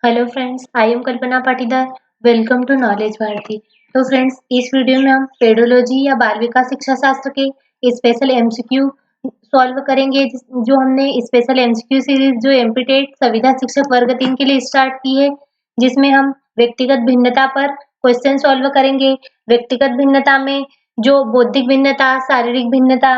Hello friends, I am Kalpana Patidar. Welcome to knowledge Bharti. तो friends, इस video में हम पेडोलॉजी या बाल विकास शिक्षा शास्त्र के स्पेशल एमसीक्यू सॉल्व करेंगे। जो हमने स्पेशल एमसीक्यू सीरीज जो एमपीटेट संविधा शिक्षक वर्ग 3 के लिए स्टार्ट की है, जिसमें हम व्यक्तिगत भिन्नता पर क्वेश्चन सॉल्व करेंगे। व्यक्तिगत भिन्नता में जो बौद्धिक भिन्नता, शारीरिक भिन्नता,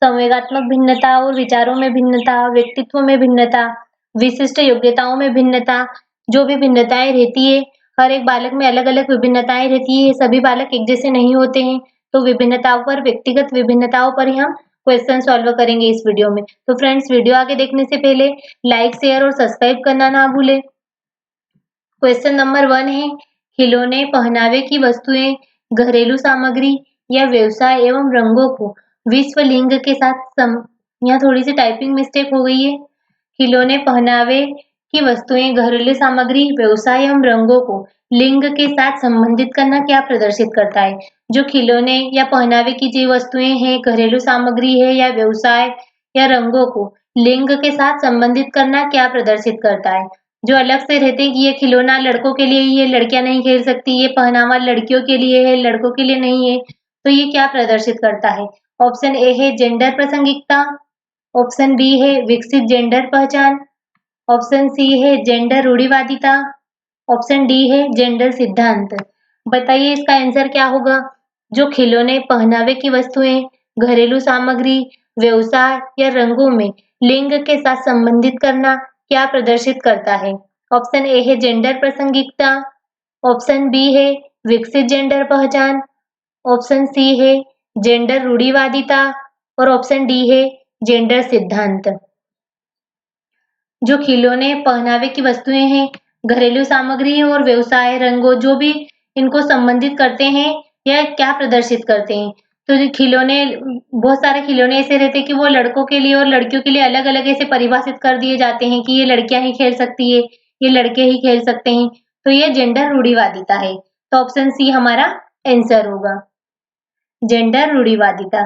संवेगात्मक भिन्नता और विचारों में भिन्नता, व्यक्तित्व में भिन्नता, विशिष्ट योग्यताओं में भिन्नता, जो भी भिन्नताएं रहती है, हर एक बालक में अलग अलग विभिन्नताएं रहती है। सभी बालक एक जैसे नहीं होते हैं, तो विभिन्नताओं पर, व्यक्तिगत विभिन्नताओं पर ही हम क्वेश्चन सॉल्व करेंगे इस वीडियो में। तो फ्रेंड्स, वीडियो आगे देखने से पहले लाइक, शेयर और सब्सक्राइब करना ना भूले। क्वेश्चन नंबर 1 है, खिलौने, पहनावे की वस्तुएं, घरेलू सामग्री या व्यवसाय एवं रंगों को विश्व लिंग के साथ यहाँ थोड़ी सी टाइपिंग मिस्टेक हो गई है। खिलौने, पहनावे की वस्तुएं, घरेलू सामग्री, व्यवसाय एवं रंगों को लिंग के साथ संबंधित करना क्या प्रदर्शित करता है? जो खिलौने या पहनावे की जो वस्तुएं हैं, घरेलू सामग्री है या व्यवसाय या रंगों को लिंग के साथ संबंधित करना क्या प्रदर्शित करता है? जो अलग से रहते हैं कि ये खिलौना लड़कों के लिए ही है, लड़कियां नहीं खेल सकती, ये पहनावा लड़कियों के लिए है, लड़कों के लिए नहीं है, तो ये क्या प्रदर्शित करता है? ऑप्शन ए है जेंडर प्रासंगिकता, ऑप्शन बी है विकसित जेंडर पहचान, ऑप्शन सी है जेंडर रूढ़िवादिता, ऑप्शन डी है जेंडर सिद्धांत। बताइए इसका आंसर क्या होगा? जो खिलौने, पहनावे की वस्तुएं, घरेलू सामग्री, व्यवसाय या रंगों में लिंग के साथ संबंधित करना क्या प्रदर्शित करता है? ऑप्शन ए है जेंडर प्रासंगिकता, ऑप्शन बी है विकसित जेंडर पहचान, ऑप्शन सी है जेंडर रूढ़िवादिता और ऑप्शन डी है जेंडर सिद्धांत। जो खिलौने, पहनावे की वस्तुएं हैं, घरेलू सामग्री और व्यवसाय, रंगों, जो भी इनको संबंधित करते हैं, यह क्या प्रदर्शित करते हैं? तो जो खिलौने, बहुत सारे खिलौने ऐसे रहते हैं कि वो लड़कों के लिए और लड़कियों के लिए अलग-अलग ऐसे परिभाषित कर दिए जाते हैं कि ये लड़कियां ही खेल सकती है, ये लड़के ही खेल सकते हैं। तो ये जेंडर रूढ़िवादिता है। तो ऑप्शन सी हमारा आंसर होगा, जेंडर रूढ़िवादिता।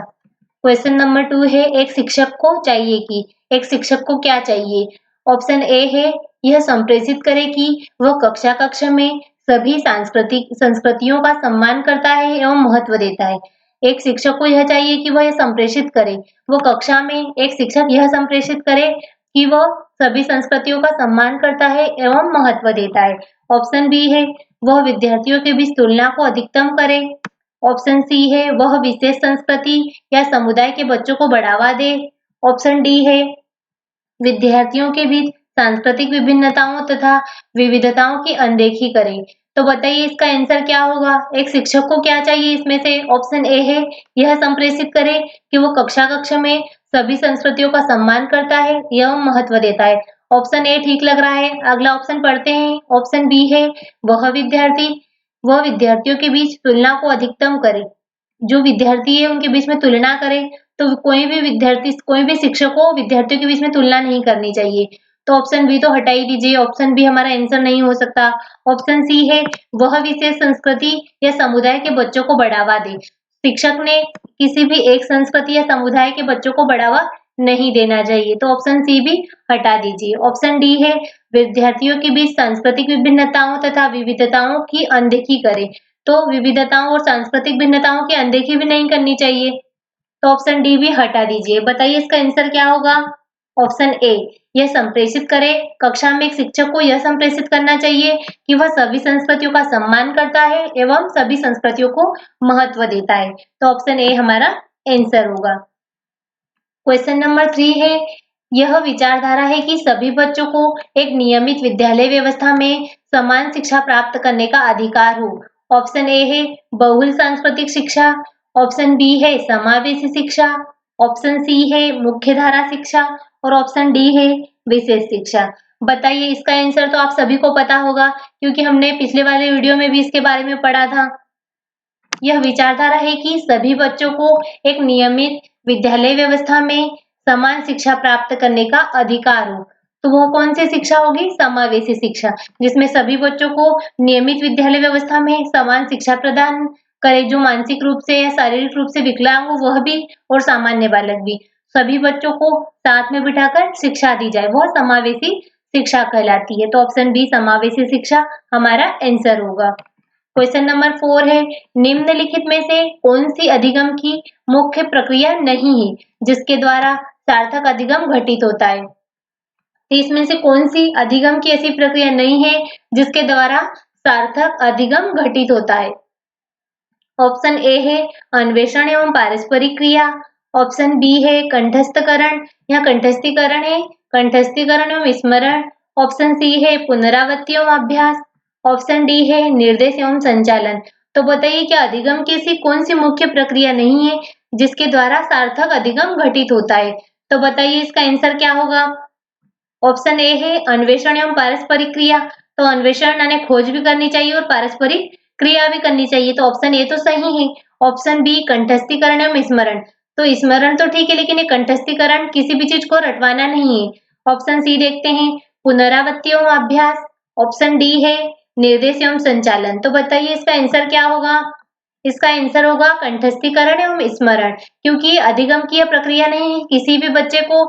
क्वेश्चन नंबर 2 है, एक शिक्षक को चाहिए कि, एक शिक्षक को क्या चाहिए? ऑप्शन ए है यह संप्रेषित करे कि वह कक्षा में सभी सांस्कृतिक संस्कृतियों का सम्मान करता है एवं महत्व देता है। एक शिक्षक को यह चाहिए कि वह यह संप्रेषित करे, वो कक्षा में एक शिक्षक यह संप्रेषित करे कि वह सभी संस्कृतियों का सम्मान करता है एवं महत्व देता है। ऑप्शन बी है वह विद्यार्थियों के बीच तुलना को अधिकतम करे, ऑप्शन सी है वह विशेष संस्कृति या समुदाय के बच्चों को बढ़ावा दे, ऑप्शन डी है विद्यार्थियों के बीच सांस्कृतिक विभिन्नताओं तथा विविधताओं की अनदेखी करे। तो बताइए इसका आंसर क्या होगा? एक शिक्षक को क्या चाहिए इसमें से? ऑप्शन ए है यह संप्रेषित करे कि वो कक्षा में सभी संस्कृतियों का सम्मान करता है एवं महत्व देता है। ऑप्शन ए ठीक लग रहा है। अगला ऑप्शन पढ़ते हैं। ऑप्शन बी है वह विद्यार्थियों के बीच तुलना को अधिकतम करे। जो विद्यार्थी है उनके बीच में तुलना करे, तो कोई भी विद्यार्थी, कोई भी शिक्षक को विद्यार्थियों के बीच में तुलना नहीं करनी चाहिए। तो ऑप्शन बी तो हटा ही दीजिए, ऑप्शन बी हमारा आंसर नहीं हो सकता। ऑप्शन सी है वह विशेष संस्कृति या समुदाय के बच्चों को बढ़ावा दे। शिक्षक ने किसी भी एक संस्कृति या समुदाय के बच्चों को बढ़ावा नहीं देना चाहिए, तो ऑप्शन सी भी हटा दीजिए। ऑप्शन डी है विद्यार्थियों के बीच सांस्कृतिक विभिन्नताओं तथा विविधताओं की अनदेखी करे। तो विविधताओं और सांस्कृतिक भिन्नताओं की अनदेखी भी नहीं करनी चाहिए, तो ऑप्शन डी भी हटा दीजिए। बताइए इसका आंसर क्या होगा? ऑप्शन ए यह संप्रेषित करे, कक्षा में एक शिक्षक को यह संप्रेषित करना चाहिए कि वह सभी संस्कृतियों का सम्मान करता है एवं सभी संस्कृतियों को महत्व देता है। तो ऑप्शन ए हमारा आंसर होगा। क्वेश्चन नंबर 3 है, यह विचारधारा है कि सभी बच्चों को एक नियमित विद्यालय व्यवस्था में समान शिक्षा प्राप्त करने का अधिकार हो। ऑप्शन ए है बहुल सांस्कृतिक शिक्षा, ऑप्शन बी है समावेशी शिक्षा, ऑप्शन सी है मुख्यधारा शिक्षा और ऑप्शन डी है विशेष शिक्षा। बताइए इसका आंसर तो आप सभी को पता होगा, क्योंकि हमने पिछले वाले वीडियो में भी इसके बारे में पढ़ा था। यह विचारधारा है कि सभी बच्चों को एक नियमित विद्यालय व्यवस्था में समान शिक्षा प्राप्त करने का अधिकार हो। तो वह कौन सी शिक्षा होगी? समावेशी शिक्षा, जिसमें सभी बच्चों को नियमित विद्यालय व्यवस्था में समान शिक्षा प्रदान करे। जो मानसिक रूप से या शारीरिक रूप से विकलांग हो वह भी और सामान्य बालक भी, सभी बच्चों को साथ में बिठाकर शिक्षा दी जाए, वह समावेशी शिक्षा कहलाती है। तो ऑप्शन बी समावेशी शिक्षा हमारा आंसर होगा। क्वेश्चन नंबर 4 है, निम्नलिखित में से कौन सी अधिगम की मुख्य प्रक्रिया नहीं है जिसके द्वारा सार्थक अधिगम घटित होता है? तो इसमें से कौन सी अधिगम की ऐसी प्रक्रिया नहीं है जिसके द्वारा सार्थक अधिगम घटित होता है? ऑप्शन ए है अन्वेषण एवं पारस्परिक क्रिया, ऑप्शन बी है कंठस्थकरण या कंठस्थीकरण है कंठस्थीकरण एवं स्मरण, ऑप्शन सी है पुनरावृत्ति एवं अभ्यास, ऑप्शन डी है निर्देश एवं संचालन। तो बताइए क्या अधिगम की ऐसी कौन सी मुख्य प्रक्रिया नहीं है जिसके द्वारा सार्थक अधिगम घटित होता है? तो बताइए इसका आंसर क्या होगा? ऑप्शन ए है अन्वेषण एवं पारस्परिक क्रिया। तो अन्वेषण यानी खोज भी करनी चाहिए और पारस्परिक क्रिया भी करनी चाहिए। तो ऑप्शन ए तो सही है। ऑप्शन बी कंठस्थीकरण एवं स्मरण। तो स्मरण तो ठीक है लेकिन ये कंठस्थीकरण किसी भी चीज को रटवाना नहीं है। ऑप्शन सी देखते हैं पुनरावृत्ति एवं अभ्यास। ऑप्शन डी है निर्देश एवं संचालन। तो बताइए इसका आंसर क्या होगा? इसका आंसर होगा कंठस्थीकरण एवं स्मरण, क्योंकि अधिगम की यह प्रक्रिया नहीं है। किसी भी बच्चे को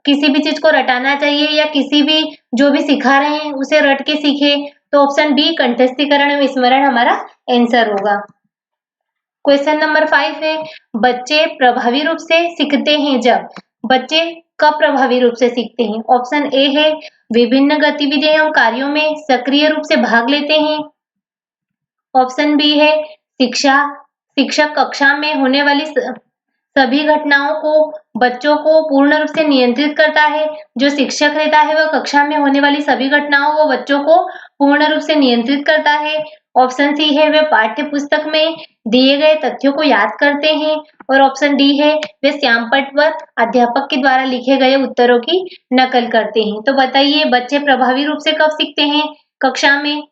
किसी भी चीज को रटाना चाहिए या किसी भी जो भी सिखा रहे हैं उसे रट के सीखे। तो ऑप्शन बी कंठस्थीकरण एवं स्मरण हमारा आंसर होगा। क्वेश्चन नंबर 5 है, बच्चे प्रभावी रूप से सीखते हैं जब। बच्चे कब प्रभावी रूप से सीखते हैं? ऑप्शन ए है विभिन्न गतिविधियों एवं कार्यों में सक्रिय रूप से भाग लेते हैं। ऑप्शन बी है शिक्षक कक्षा में होने वाली सभी घटनाओं को बच्चों को पूर्ण रूप से नियंत्रित करता है। जो शिक्षक रहता है वह कक्षा में होने वाली सभी घटनाओं को बच्चों को पूर्ण रूप से नियंत्रित करता है। ऑप्शन सी है वे पाठ्य पुस्तक में दिए गए तथ्यों को याद करते हैं और ऑप्शन डी है वे श्यामपट्ट पर अध्यापक के द्वारा लिखे गए उत्तरों की नकल करते हैं। तो बताइए बच्चे प्रभावी रूप से कब सीखते हैं? कक्षा में।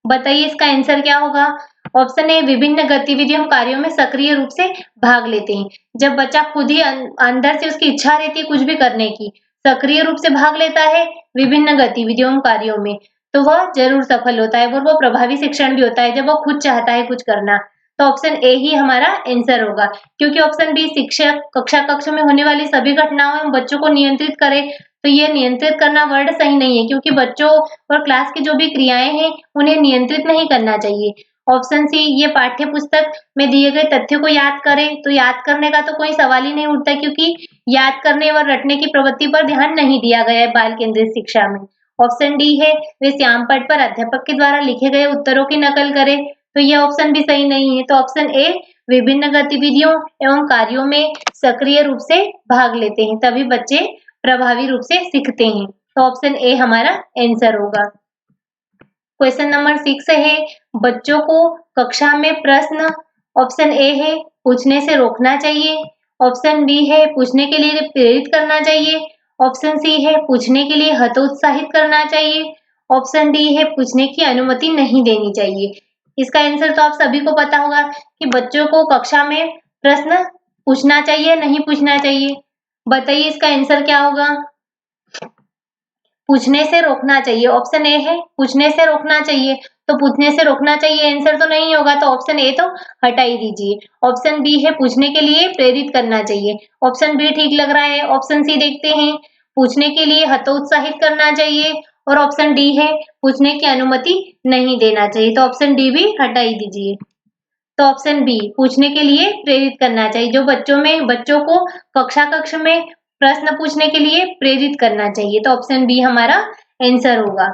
बताइए इसका आंसर क्या होगा? ऑप्शन ए विभिन्न गतिविधियों कार्यों में सक्रिय रूप से भाग लेते हैं। जब बच्चा खुद ही अंदर से उसकी इच्छा रहती है कुछ भी करने की, सक्रिय रूप से भाग लेता है विभिन्न गतिविधियों कार्यों में, तो वह जरूर सफल होता है और वो प्रभावी शिक्षण भी होता है जब वो खुद चाहता है कुछ करना। तो ऑप्शन ए ही हमारा आंसर होगा, क्योंकि ऑप्शन बी शिक्षक कक्षा में होने वाली सभी घटनाओं एवं बच्चों को नियंत्रित करे, तो ये नियंत्रित करना वर्ड सही नहीं है, क्योंकि बच्चों और क्लास की जो भी क्रियाएं हैं उन्हें नियंत्रित नहीं करना चाहिए। ऑप्शन सी ये पाठ्य पुस्तक में दिए गए तथ्यों को याद करें, तो याद करने का तो कोई सवाल ही नहीं उठता, क्योंकि याद करने व रटने की प्रवृत्ति पर ध्यान नहीं दिया गया है बाल केंद्रित शिक्षा में। ऑप्शन डी है वे श्यामपट्ट पर अध्यापक के द्वारा लिखे गए उत्तरों की नकल करें, तो यह ऑप्शन भी सही नहीं है। तो ऑप्शन ए विभिन्न गतिविधियों एवं कार्यों में सक्रिय रूप से भाग लेते हैं तभी बच्चे प्रभावी रूप से सीखते हैं। तो ऑप्शन ए हमारा आंसर होगा। क्वेश्चन नंबर 6 है, बच्चों को कक्षा में प्रश्न ऑप्शन ए है पूछने से रोकना चाहिए, ऑप्शन बी है पूछने के लिए प्रेरित करना चाहिए, ऑप्शन सी है पूछने के लिए हतोत्साहित करना चाहिए, ऑप्शन डी है पूछने की अनुमति नहीं देनी चाहिए। इसका आंसर तो आप सभी को पता होगा कि बच्चों को कक्षा में प्रश्न पूछना चाहिए नहीं पूछना चाहिए। बताइए इसका आंसर क्या होगा? पूछने से रोकना चाहिए। ऑप्शन ए है पूछने से रोकना चाहिए, तो पूछने से रोकना चाहिए आंसर तो नहीं होगा, तो ऑप्शन ए तो हटा ही दीजिए। ऑप्शन बी है पूछने के लिए प्रेरित करना चाहिए, ऑप्शन बी ठीक लग रहा है। ऑप्शन सी देखते हैं, पूछने के लिए हतोत्साहित करना चाहिए और ऑप्शन डी है पूछने की अनुमति नहीं देना चाहिए, तो ऑप्शन डी भी हटा ही दीजिए। तो ऑप्शन बी पूछने के लिए प्रेरित करना चाहिए, जो बच्चों को कक्षा में प्रश्न पूछने के लिए प्रेरित करना चाहिए, तो ऑप्शन बी हमारा आंसर होगा।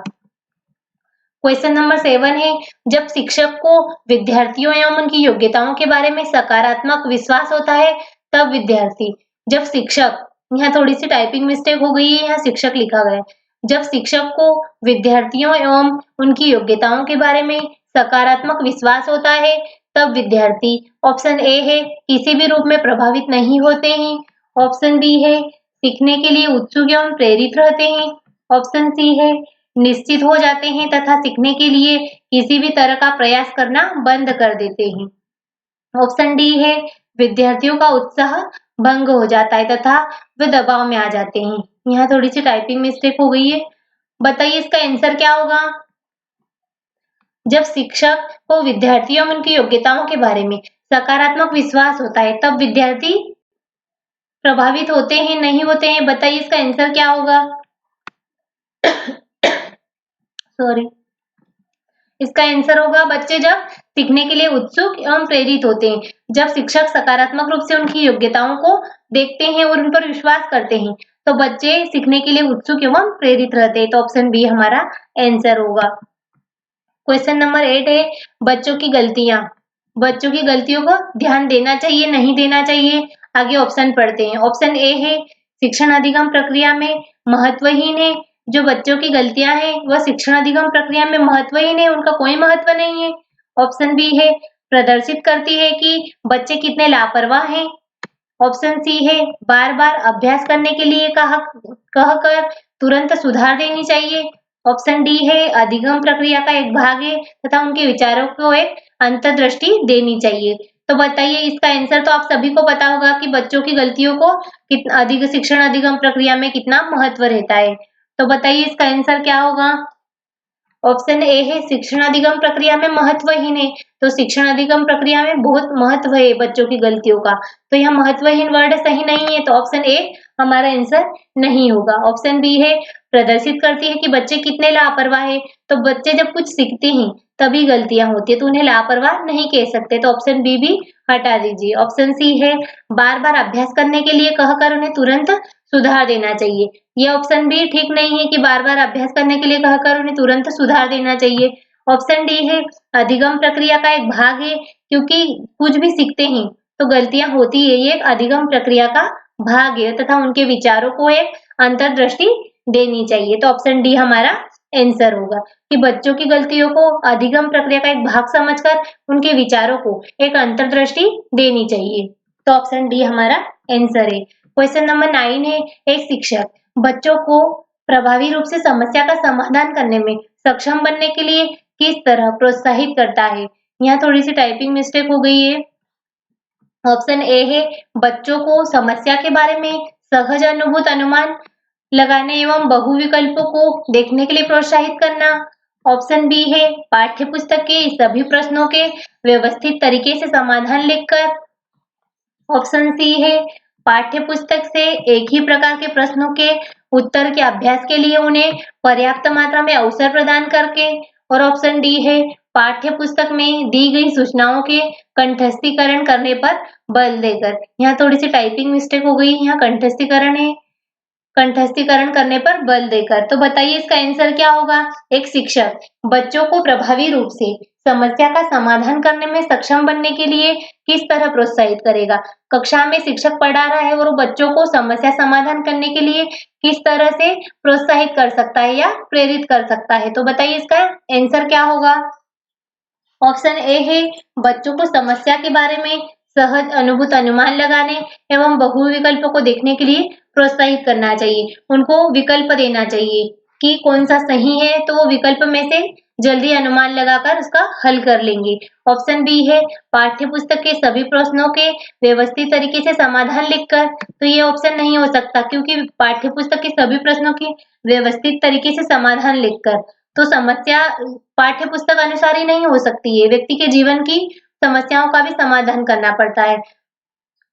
क्वेश्चन नंबर 7 है, जब शिक्षक को विद्यार्थियों एवं उनकी योग्यताओं के बारे में सकारात्मक विश्वास होता है तब विद्यार्थी, जब शिक्षक, यहाँ थोड़ी सी टाइपिंग मिस्टेक हो गई है, यहाँ शिक्षक लिखा गया है। जब शिक्षक को विद्यार्थियों एवं उनकी योग्यताओं के बारे में सकारात्मक विश्वास होता है तब विद्यार्थी, ऑप्शन ए है किसी भी रूप में प्रभावित नहीं होते हैं, ऑप्शन बी है सीखने के लिए उत्सुक एवं प्रेरित रहते हैं, ऑप्शन सी है निश्चित हो जाते हैं तथा सीखने के लिए किसी भी तरह का प्रयास करना बंद कर देते हैं, ऑप्शन डी है विद्यार्थियों का उत्साह भंग हो जाता है तथा वे दबाव में आ जाते हैं। यहाँ थोड़ी सी टाइपिंग मिस्टेक हो गई है। बताइए इसका आंसर क्या होगा? जब शिक्षक को विद्यार्थियों में उनकी योग्यताओं के बारे में सकारात्मक विश्वास होता है तब विद्यार्थी प्रभावित होते हैं नहीं होते हैं? बताइए इसका आंसर क्या होगा? सॉरी, इसका आंसर होगा बच्चे जब सीखने के लिए उत्सुक एवं प्रेरित होते हैं, जब शिक्षक सकारात्मक रूप से उनकी योग्यताओं को देखते हैं और उन पर विश्वास करते हैं, तो बच्चे सीखने के लिए उत्सुक एवं प्रेरित रहते हैं। तो ऑप्शन बी हमारा आंसर होगा। क्वेश्चन नंबर 8 है बच्चों की गलतियां। बच्चों की गलतियों को ध्यान देना चाहिए, नहीं देना चाहिए। आगे ऑप्शन पढ़ते हैं। ऑप्शन ए है शिक्षण अधिगम प्रक्रिया में महत्वहीन है। जो बच्चों की गलतियां हैं वह शिक्षण अधिगम प्रक्रिया में महत्वहीन है, उनका कोई महत्व नहीं है। ऑप्शन बी है प्रदर्शित करती है कि बच्चे कितने लापरवाह हैं। ऑप्शन सी है बार बार अभ्यास करने के लिए कहकर तुरंत सुधार देनी चाहिए। ऑप्शन डी है अधिगम प्रक्रिया का एक भाग है तथा उनके विचारों को एक अंतर्दृष्टि देनी चाहिए। तो बताइए इसका आंसर। तो आप सभी को पता होगा कि बच्चों की गलतियों को कितना अधिक शिक्षण अधिगम प्रक्रिया में कितना महत्व रहता है। तो बताइए इसका आंसर क्या होगा। ऑप्शन ए है शिक्षण अधिगम प्रक्रिया में महत्वहीन है। तो शिक्षण अधिगम प्रक्रिया में बहुत महत्व है बच्चों की गलतियों का, तो यह महत्वहीन वर्ड सही नहीं है। तो ऑप्शन ए हमारा आंसर नहीं होगा। ऑप्शन बी है प्रदर्शित करती है कि बच्चे कितने लापरवाह है। तो बच्चे जब कुछ सीखते हैं तभी गलतियां होती है, तो उन्हें लापरवाह नहीं कह सकते। तो ऑप्शन बी भी हटा दीजिए। ऑप्शन सी है बार बार अभ्यास करने के लिए कहकर उन्हें तुरंत सुधार देना चाहिए। ये ऑप्शन भी ठीक नहीं है कि बार बार अभ्यास करने के लिए कहकर उन्हें तुरंत सुधार देना चाहिए। ऑप्शन डी है अधिगम प्रक्रिया का एक भाग है, क्योंकि कुछ भी सीखते हैं तो गलतियां होती है, ये एक अधिगम प्रक्रिया का भाग है तथा उनके विचारों को एक अंतर्दृष्टि देनी चाहिए। तो ऑप्शन डी हमारा आंसर होगा कि बच्चों की गलतियों को अधिगम प्रक्रिया का एक भाग समझकर उनके विचारों को एक अंतर्दृष्टि देनी चाहिए। तो ऑप्शन डी हमारा आंसर है। क्वेश्चन नंबर 9 है एक शिक्षक बच्चों को प्रभावी रूप से समस्या का समाधान करने में सक्षम बनने के लिए किस तरह प्रोत्साहित करता है। यहाँ थोड़ी सी टाइपिंग मिस्टेक हो गई है। ऑप्शन ए है बच्चों को समस्या के बारे में सहज अनुभूत अनुमान लगाने एवं बहु विकल्पों को देखने के लिए प्रोत्साहित करना। ऑप्शन बी है पाठ्य पुस्तक के सभी प्रश्नों के व्यवस्थित तरीके से समाधान लिखकर। ऑप्शन सी है पाठ्य पुस्तक से एक ही प्रकार के प्रश्नों के उत्तर के अभ्यास के लिए उन्हें पर्याप्त मात्रा में अवसर प्रदान करके। और ऑप्शन डी है पाठ्य पुस्तक में दी गई सूचनाओं के कंठस्थीकरण करने पर बल देकर। यहाँ थोड़ी सी टाइपिंग मिस्टेक हो गई, यहाँ कंठस्थीकरण है, कंठस्थीकरण करने पर बल देकर। तो बताइए इसका आंसर क्या होगा। एक शिक्षक बच्चों को प्रभावी रूप से समस्या का समाधान करने में सक्षम बनने के लिए किस तरह प्रोत्साहित करेगा। कक्षा में शिक्षक पढ़ा रहा है और वो बच्चों को समस्या समाधान करने के लिए किस तरह से प्रोत्साहित कर सकता है या प्रेरित कर सकता है। तो बताइए इसका आंसर क्या होगा। ऑप्शन ए है बच्चों को समस्या के बारे में सहज अनुभूत अनुमान लगाने एवं बहु विकल्पों को देखने के लिए प्रोत्साहित करना चाहिए। उनको विकल्प देना चाहिए कि कौन सा सही है, तो वो विकल्प में से जल्दी अनुमान लगाकर उसका हल कर लेंगे। ऑप्शन बी है पाठ्य पुस्तक के सभी प्रश्नों के व्यवस्थित तरीके से समाधान लिखकर। तो ये ऑप्शन नहीं हो सकता, क्योंकि पाठ्य पुस्तक के सभी प्रश्नों के व्यवस्थित तरीके से समाधान लिखकर तो समस्या पाठ्य पुस्तक अनुसार ही नहीं हो सकती है, व्यक्ति के जीवन की समस्याओं का भी समाधान करना पड़ता है।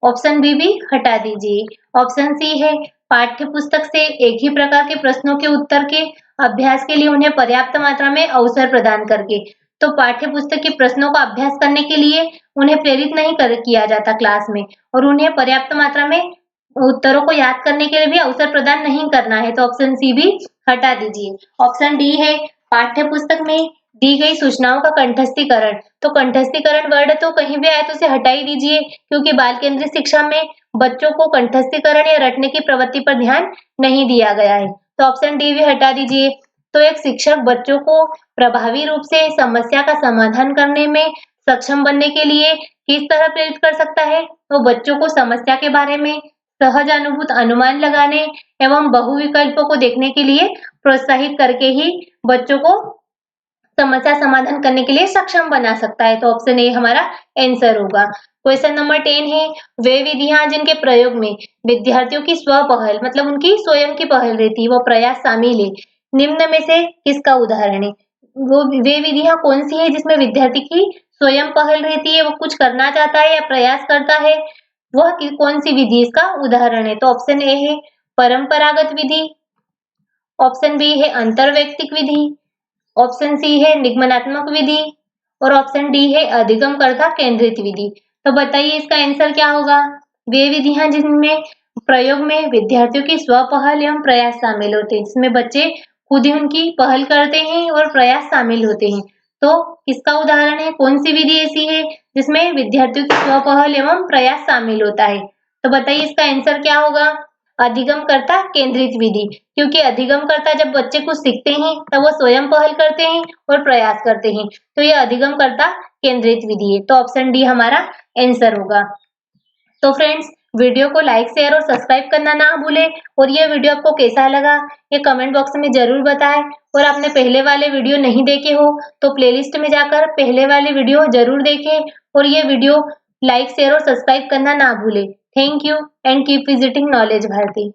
ऑप्शन बी भी हटा दीजिए। ऑप्शन सी है पाठ्य पुस्तक से एक ही प्रकार के प्रश्नों के उत्तर के अभ्यास के लिए उन्हें पर्याप्त मात्रा में अवसर प्रदान करके। तो पाठ्य पुस्तक के प्रश्नों का अभ्यास करने के लिए उन्हें प्रेरित नहीं किया जाता क्लास में, और उन्हें पर्याप्त मात्रा में उत्तरों को याद करने के लिए भी अवसर प्रदान नहीं करना है। तो ऑप्शन सी भी हटा दीजिए। ऑप्शन डी है पाठ्य पुस्तक में दी गई सूचनाओं का कंठस्थीकरण। तो कंठस्थीकरण वर्ड तो कहीं भी आए तो उसे हटा ही दीजिए, क्योंकि बाल केंद्रित शिक्षा में बच्चों को कंठस्थीकरण या रटने की प्रवृत्ति पर ध्यान नहीं दिया गया है। तो ऑप्शन डी भी हटा दीजिए। तो एक शिक्षक बच्चों को प्रभावी रूप से समस्या का समाधान करने में सक्षम बनने के लिए किस तरह प्रेरित कर सकता है। तो बच्चों को समस्या के बारे में सहज अनुभूत अनुमान लगाने एवं बहु विकल्पों को देखने के लिए प्रोत्साहित करके ही बच्चों को समस्या समाधान करने के लिए सक्षम बना सकता है। तो ऑप्शन ए हमारा आंसर होगा। क्वेश्चन नंबर 10 है वे विधियां जिनके प्रयोग में विद्यार्थियों की स्व पहल मतलब उनकी स्वयं की पहल रहती है, वो प्रयास शामिल है, निम्न में से किसका उदाहरण है। वो वे विधियां कौन सी है जिसमें विद्यार्थी की स्वयं पहल रहती है, वो कुछ करना चाहता है या प्रयास करता है, वह कौन सी विधि इसका उदाहरण है। तो ऑप्शन ए है परंपरागत विधि। ऑप्शन बी है अंतरवैयक्तिक विधि। ऑप्शन सी है निगमनात्मक विधि और ऑप्शन डी है अधिगमकर्ता केंद्रित विधि। तो बताइए इसका आंसर क्या होगा। वे विधियां जिनमें प्रयोग में विद्यार्थियों की स्वपहल एवं प्रयास शामिल होते हैं, जिसमें बच्चे खुद ही उनकी पहल करते हैं और प्रयास शामिल होते हैं। तो इसका उदाहरण है, कौन सी विधि ऐसी है जिसमें विद्यार्थियों की स्वपहल एवं प्रयास शामिल होता है। तो बताइए इसका आंसर क्या होगा। अधिगमकर्ता केंद्रित विधि, क्योंकि अधिगमकर्ता जब बच्चे कुछ सीखते हैं तब वो स्वयं पहल करते हैं और प्रयास करते हैं, तो ये अधिगमकर्ता केंद्रित विधि है। तो ऑप्शन डी हमारा आंसर होगा। तो फ्रेंड्स, वीडियो को लाइक शेयर और सब्सक्राइब करना ना भूलें और ये वीडियो आपको कैसा लगा ये कमेंट बॉक्स में जरूर बताएं। और आपने पहले वाले वीडियो नहीं देखे हो तो प्लेलिस्ट में जाकर पहले वाले वीडियो जरूर देखें और ये वीडियो लाइक शेयर और सब्सक्राइब करना ना भूलें। Thank you and keep visiting knowledge Bharti.